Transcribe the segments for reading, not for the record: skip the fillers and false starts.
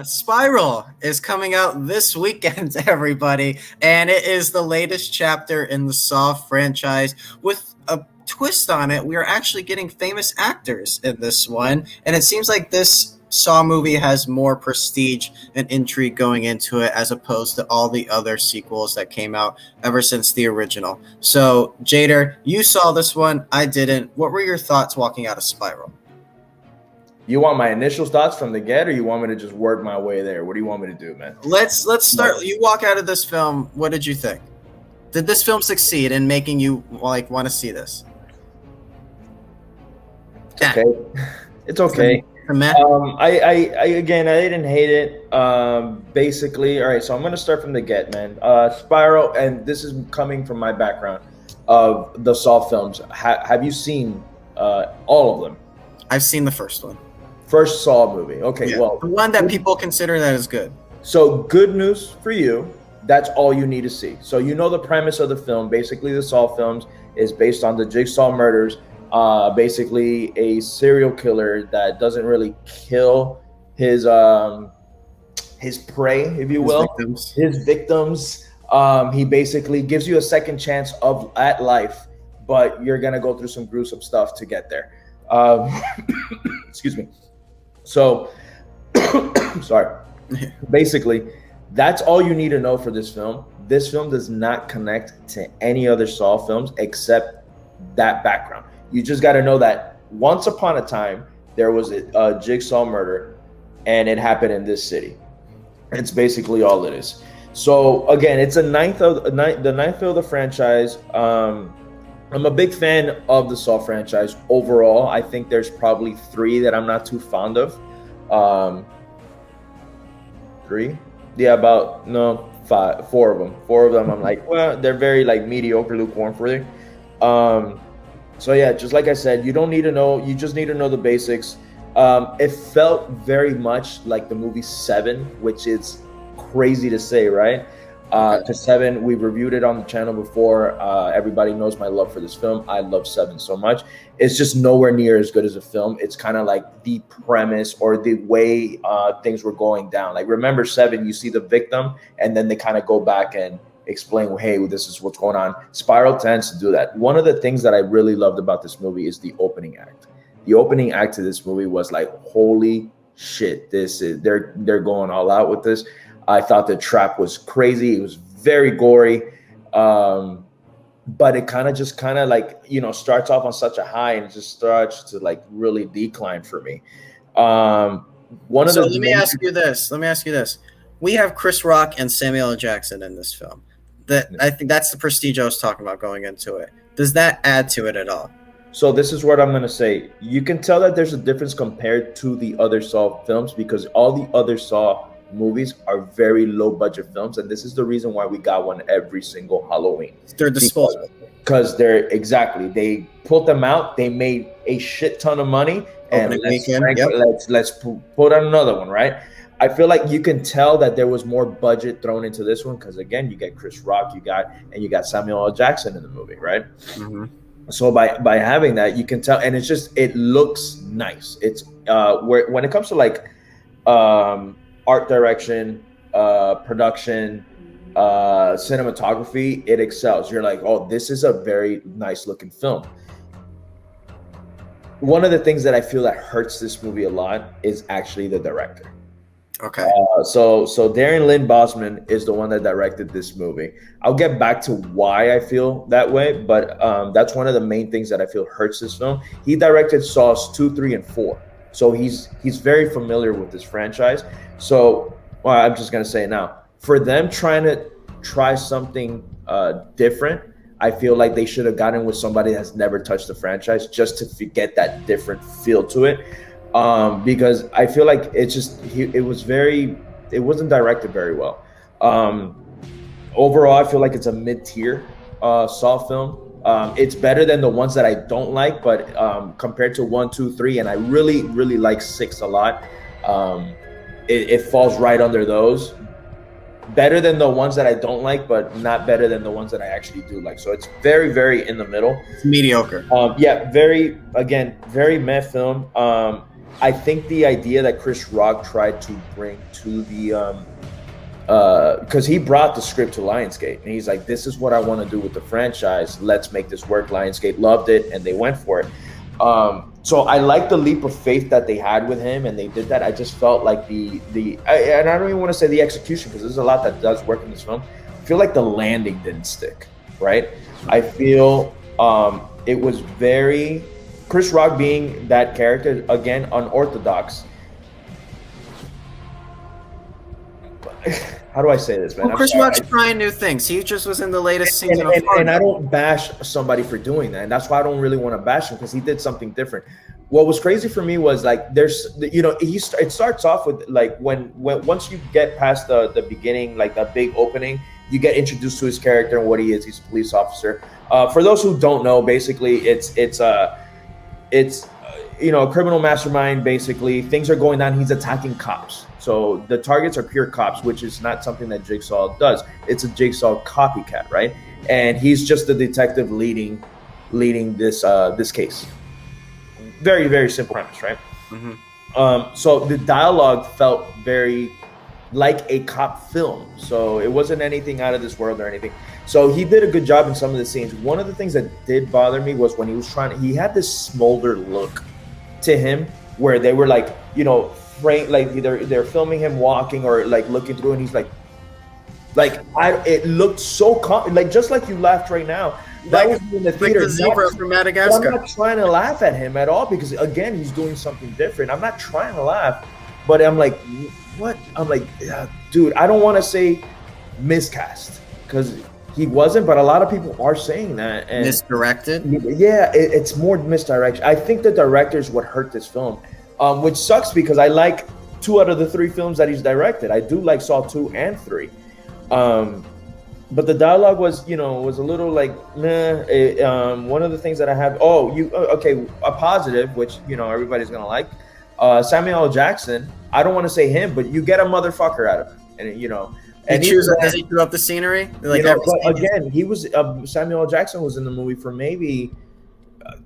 Spiral is coming out this weekend, everybody, and it is the latest chapter in the Saw franchise with a twist on it. We are actually getting famous actors in this one, and it seems like this Saw movie has more prestige and intrigue going into it as opposed to all the other sequels that came out ever since the original. So, Jader, you saw this one, I didn't. What were your thoughts walking out of Spiral? You want my initial thoughts from the get, or you want me to just work my way there? What do you want me to do, man? Let's start. You walk out of this film. What did you think? Did this film succeed in making you want to see this? It's okay. It's okay. I didn't hate it. Basically, all right. So I'm gonna start from the get, man. Spiral, and this is coming from my background of the Saw films. Have you seen all of them? I've seen the first one. First Saw movie. Okay, yeah. Well, the one that people consider that is good. So good news for you. That's all you need to see. So you know the premise of the film. Basically, the Saw films is based on the Jigsaw murders. Basically, a serial killer that doesn't really kill his prey, if you will, his victims. He basically gives you a second chance at life, but you're gonna go through some gruesome stuff to get there. Excuse me. So, sorry. Basically, that's all you need to know for this film. This film does not connect to any other Saw films except that background. You just got to know that once upon a time, there was a Jigsaw murder, and it happened in this city. It's basically all it is. So, again, it's the ninth film of the franchise. I'm a big fan of the Saw franchise overall. I think there's probably 3 that I'm not too fond of. 3? Yeah, about 4 of them. 4 of them I'm like, well, they're very like mediocre, lukewarm for me. So yeah, just like I said, you don't need to know. You just need to know the basics. It felt very much like the movie 7, which is crazy to say, right? To 7, we've reviewed it on the channel before. Everybody knows my love for this film. I love 7 so much. It's just nowhere near as good as a film. It's kind of like the premise or the way things were going down. Like, remember 7, you see the victim, and then they kind of go back and explain, hey, this is what's going on. Spiral tends to do that. One of the things that I really loved about this movie is the opening act. The opening act to this movie was like, holy shit, they're going all out with this. I thought the trap was crazy. It was very gory. But it kind of starts off on such a high and just starts to like really decline for me. Let me ask you this. We have Chris Rock and Samuel L. Jackson in this film. I think that's the prestige I was talking about going into it. Does that add to it at all? So this is what I'm going to say. You can tell that there's a difference compared to the other Saw films because all the other Saw movies are very low budget films, and this is the reason why we got one every single Halloween. They're disposable. Because they pulled them out, they made a shit ton of money, and let's put on another one, right? I feel like you can tell that there was more budget thrown into this one because again, you get Chris Rock, you got Samuel L. Jackson in the movie, right? Mm-hmm. So by having that, you can tell, and it looks nice. It's when it comes to like art direction, production, cinematography, it excels. You're like, oh, this is a very nice looking film. One of the things that I feel that hurts this movie a lot is actually the director. Okay. So Darren Lynn Bousman is the one that directed this movie. I'll get back to why I feel that way, but that's one of the main things that I feel hurts this film. He directed Saws 2, 3, and 4. So he's very familiar with this franchise. So I'm just gonna say it now. For them trying to try something different, I feel like they should have gotten with somebody that's never touched the franchise just to get that different feel to it. Because I feel like it wasn't directed very well. Overall, I feel like it's a mid-tier Saw film. It's better than the ones that I don't like, but compared to 1, 2, 3, and I really, really like 6 a lot. It falls right under those. Better than the ones that I don't like, but not better than the ones that I actually do like. So it's very, very in the middle. It's mediocre. Very meh film. I think the idea that Chris Rock tried to bring to the because he brought the script to Lionsgate and he's like, this is what I want to do with the franchise. Let's make this work. Lionsgate loved it and they went for it. So I like the leap of faith that they had with him and they did that. I just felt like and I don't even want to say the execution because there's a lot that does work in this film. I feel like the landing didn't stick, right? I feel it was very Chris Rock being that character, again, unorthodox. How do I say this, man? Well, Chris Rock's trying new things. He just was in the latest season of Fargo. And I don't bash somebody for doing that. And that's why I don't really want to bash him because he did something different. What was crazy for me was like it starts off with like when once you get past the beginning, like that big opening, you get introduced to his character and what he is. He's a police officer. For those who don't know, basically it's a criminal mastermind. Basically, things are going down. He's attacking cops. So the targets are pure cops, which is not something that Jigsaw does. It's a Jigsaw copycat, right? And he's just the detective leading this case. Very, very simple premise, right? Mm-hmm. So the dialogue felt very like a cop film. So it wasn't anything out of this world or anything. So he did a good job in some of the scenes. One of the things that did bother me was when he had this smolder look to him where they were like, frame, like they're filming him walking or like looking through and he's like it looked so like just like you laughed right now. That was in the theater. Like the zebra from Madagascar. I'm not trying to laugh at him at all because again he's doing something different. I'm not trying to laugh, but I'm like, what? I'm like, yeah, dude, I don't want to say miscast because he wasn't, but a lot of people are saying that. And misdirected? Yeah, it's more misdirection. I think the director is what hurt this film, which sucks because I like 2 out of the 3 films that he's directed. I do like Saw 2 and 3. But the dialogue was a little like, meh. One of the things that I have, a positive, which, everybody's going to like, Samuel L. Jackson. I don't want to say him, but you get a motherfucker out of him. And, and he threw up the scenery. Like but again, he was Samuel L. Jackson was in the movie for maybe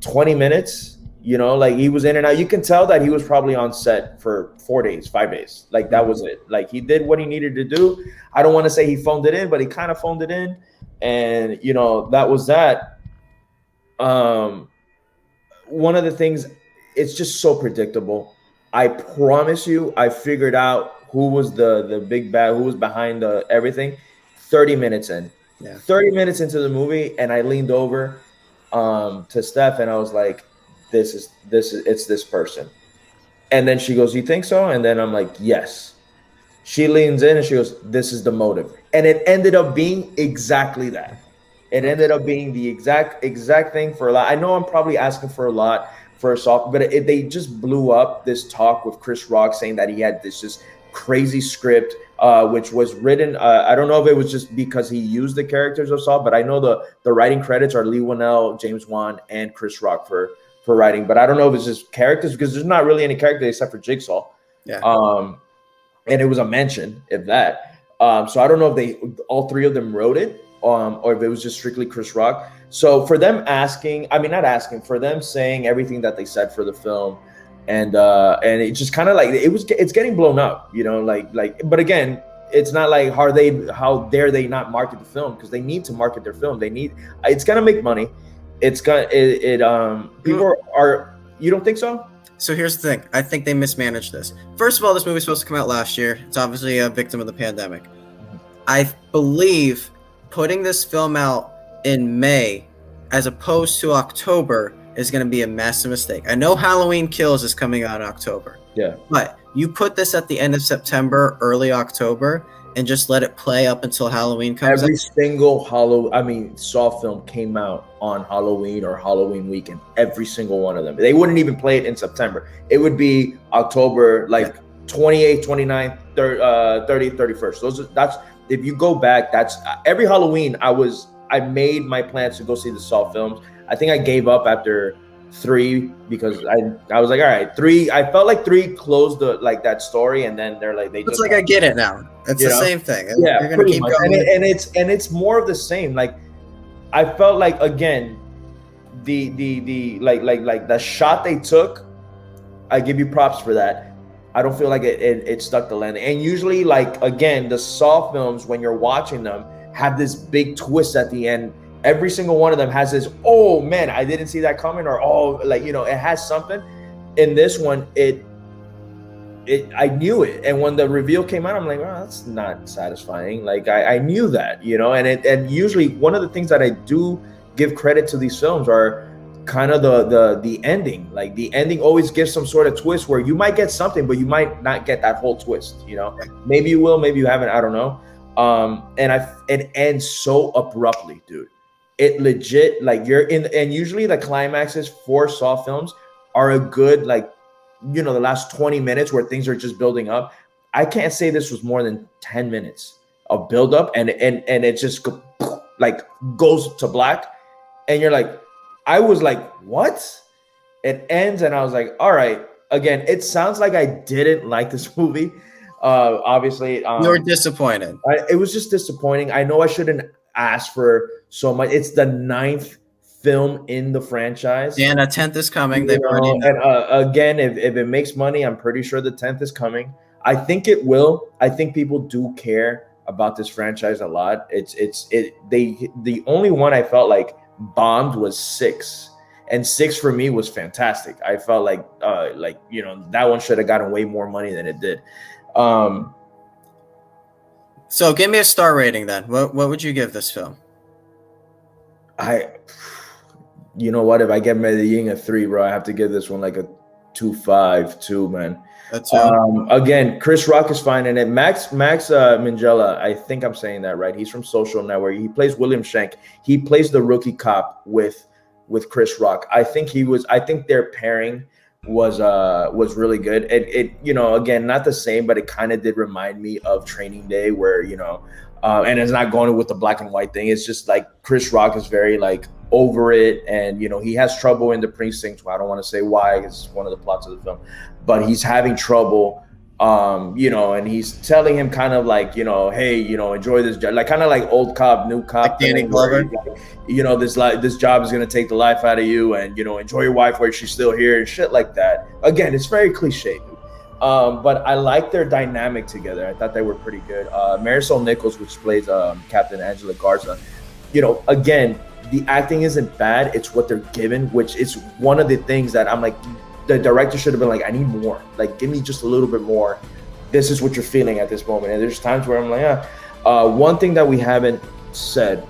20 minutes. Like he was in and out. You can tell that he was probably on set for 4 days, 5 days. Like that was it. Like he did what he needed to do. I don't want to say he phoned it in, but he kind of phoned it in. And that was that. One of the things, it's just so predictable. I promise you, I figured out who was the big bad, who was behind everything. 30 minutes in, 30 minutes into the movie, and I leaned over to Steph, and I was like, "It's this person." And then she goes, "You think so?" And then I'm like, "Yes." She leans in and she goes, "This is the motive," and it ended up being exactly that. It ended up being the exact thing for a lot. I know I'm probably asking for a lot for a soft, but they just blew up this talk with Chris Rock saying that he had this just crazy script, which was written. I don't know if it was just because he used the characters of Saw, but I know the writing credits are Lee Whannell, James Wan, and Chris Rock for writing. But I don't know if it's just characters because there's not really any character except for Jigsaw. Yeah. And it was a mention, if that. So I don't know if all 3 of them wrote it, or if it was just strictly Chris Rock. So for them for them saying everything that they said for the film, and it just kind of like it's getting blown up, but again, it's not like how dare they not market the film, because they need to market their film. It's gonna make money. It's gonna people are. You don't think so? So here's the thing. I think they mismanaged this. First of all, this movie was supposed to come out last year. It's obviously a victim of the pandemic. I believe putting this film out in May as opposed to October is going to be a massive mistake. I know Halloween Kills is coming out in October. Yeah. But you put this at the end of September, early October, and just let it play up until Halloween comes out. Every single Saw film came out on Halloween or Halloween weekend. Every single one of them. They wouldn't even play it in September. It would be October, 28th, 29th, 30th, 31st. That's if you go back, that's every Halloween I made my plans to go see the Saw films. I think I gave up after 3 because I was like, all right, 3. I felt like 3 closed that story, and then they're like, it's like I get it now. It's the same thing. Yeah, you're gonna keep going. And it's more of the same. Like I felt like again, the shot they took I give you props for that. I don't feel like it stuck the landing. And usually, like, again, the Saw films, when you're watching them, have this big twist at the end. Every single one of them has this, oh man, I didn't see that coming, or oh, like, you know, it has something. In this one, I knew it, and when the reveal came out, I'm like, oh, that's not satisfying. Like, I knew that, you know. And usually one of the things that I do give credit to these films are kind of the ending. Like, the ending always gives some sort of twist where you might get something, but you might not get that whole twist, you know. Maybe you will, maybe you haven't, I don't know. It ends so abruptly, dude. It legit, like, you're in, and usually the climaxes for Saw films are a good, like, you know, the last 20 minutes where things are just building up. I can't say this was more than 10 minutes of build up, and it just like goes to black, and you're like, I was like, what? It ends, and I was like, all right. Again, it sounds like I didn't like this movie. Obviously, you were disappointed. It was just disappointing. I know I shouldn't ask for so much. It's the 9th film in the franchise, and a 10th is coming. They've already, and again, if it makes money, I'm pretty sure the 10th is coming. I think it will. I think people do care about this franchise a lot. The only one I felt like bombed was 6, and 6 for me was fantastic. I felt like you know, that one should have gotten way more money than it did. So give me a star rating then. What would you give this film? You know what? If I get Medellin a 3, bro, I have to give this one like a 2.5, man. That's it. Again, Chris Rock is fine in it. Max Minghella, I think I'm saying that right. He's from Social Network. He plays William Shank. He plays the rookie cop with Chris Rock. I think their pairing was really good. It you know, again, not the same, but it kind of did remind me of Training Day, where, you know, and it's not going with the black and white thing. It's just like Chris Rock is very like over it, and, you know, he has trouble in the precinct. I don't want to say why, it's one of the plots of the film, but he's having trouble, you know, and he's telling him kind of like, you know, hey, you know, enjoy this job, like kind of like old cop, new cop, like Danny Glover. Like, you know, this job is going to take the life out of you, and, you know, enjoy your wife while she's still here and shit like that. Again, it's very cliche. But I like their dynamic together. I thought they were pretty good. Marisol Nichols, which plays Captain Angela Garza, you know, again, the acting isn't bad. It's what they're given, which is one of the things that I'm like, the director should have been like, I need more. Like, give me just a little bit more. This is what you're feeling at this moment. And there's times where I'm like, yeah. One thing that we haven't said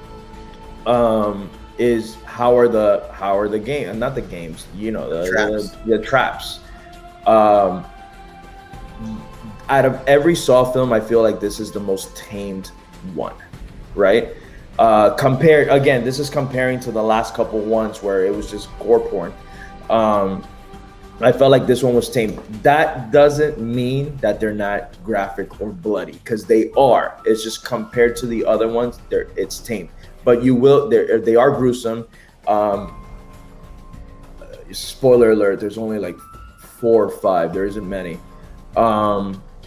is how are the game, not the games, you know, the traps. Out of every Saw film, I feel like this is the most tamed one, right? This is comparing to the last couple ones where it was just gore porn. I felt like this one was tamed. That doesn't mean that they're not graphic or bloody, because they are. It's just compared to the other ones, it's tamed. But they are gruesome. Spoiler alert, there's only like 4 or 5. There isn't many.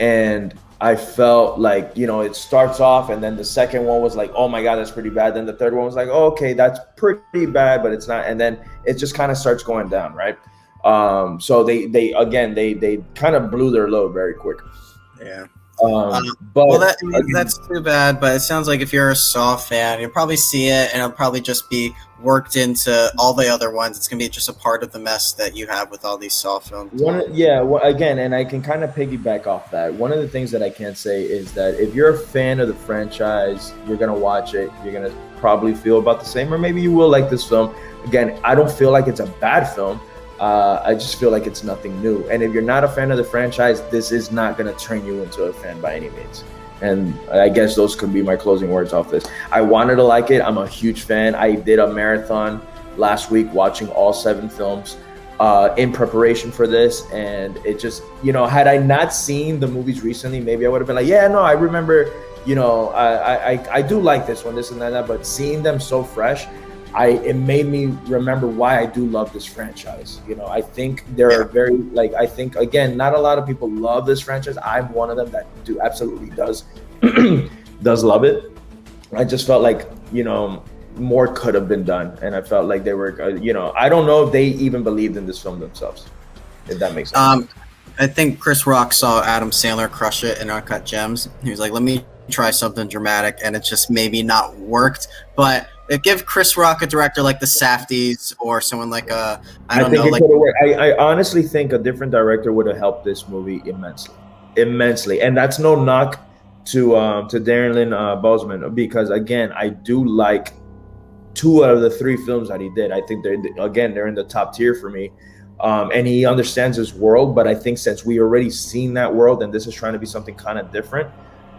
And I felt like, you know, it starts off, and then the second one was like, oh my God, that's pretty bad. Then the third one was like, oh, okay, that's pretty bad, but it's not. And then it just kind of starts going down, right? So they kind of blew their load very quick. Yeah. But well, that's too bad. But it sounds like if you're a Saw fan, you'll probably see it, and it'll probably just be worked into all the other ones. It's gonna be just a part of the mess that you have with all these Saw films. Again, and I can kind of piggyback off that. One of the things that I can say is that if you're a fan of the franchise, you're gonna watch it. You're gonna probably feel about the same, or maybe you will like this film. Again, I don't feel like it's a bad film. I just feel like it's nothing new. And if you're not a fan of the franchise, this is not going to turn you into a fan by any means. And I guess those could be my closing words off this. I wanted to like it. I'm a huge fan. I did a marathon last week watching all 7 films in preparation for this. And it just, you know, had I not seen the movies recently, maybe I would have been like, yeah, no, I remember, you know, I do like this one, this and that. But seeing them so fresh, it made me remember why I do love this franchise. You know, I think I think, again, not a lot of people love this franchise. I'm one of them that absolutely does love it. I just felt like, you know, more could have been done. And I felt like they were, you know, I don't know if they even believed in this film themselves. if that makes sense. I think Chris Rock saw Adam Sandler crush it in Uncut Gems. He was like, let me try something dramatic, and it just maybe not worked. But give Chris Rock a director like the Safdies or someone like I don't think know, it like could have worked. I honestly think a different director would have helped this movie immensely, immensely. And that's no knock to Darren Lynn Bousman, because again, I do like 2 out of the 3 films that he did. I think they're in the top tier for me. And he understands his world, but I think since we already seen that world and this is trying to be something kind of different,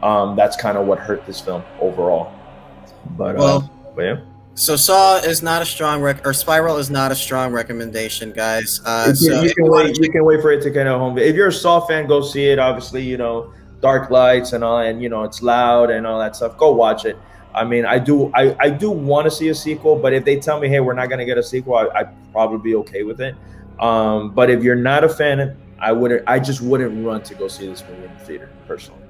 that's kind of what hurt this film overall. But yeah. So Saw is not a strong or Spiral is not a strong recommendation, guys. You can wait for it to kind of home. If you're a Saw fan, go see it. Obviously, dark lights and all, and it's loud and all that stuff. Go watch it. I mean, I do want to see a sequel, but if they tell me, hey, we're not gonna get a sequel, I'd probably be okay with it. But if you're not a fan, I just wouldn't run to go see this movie in the theater personally.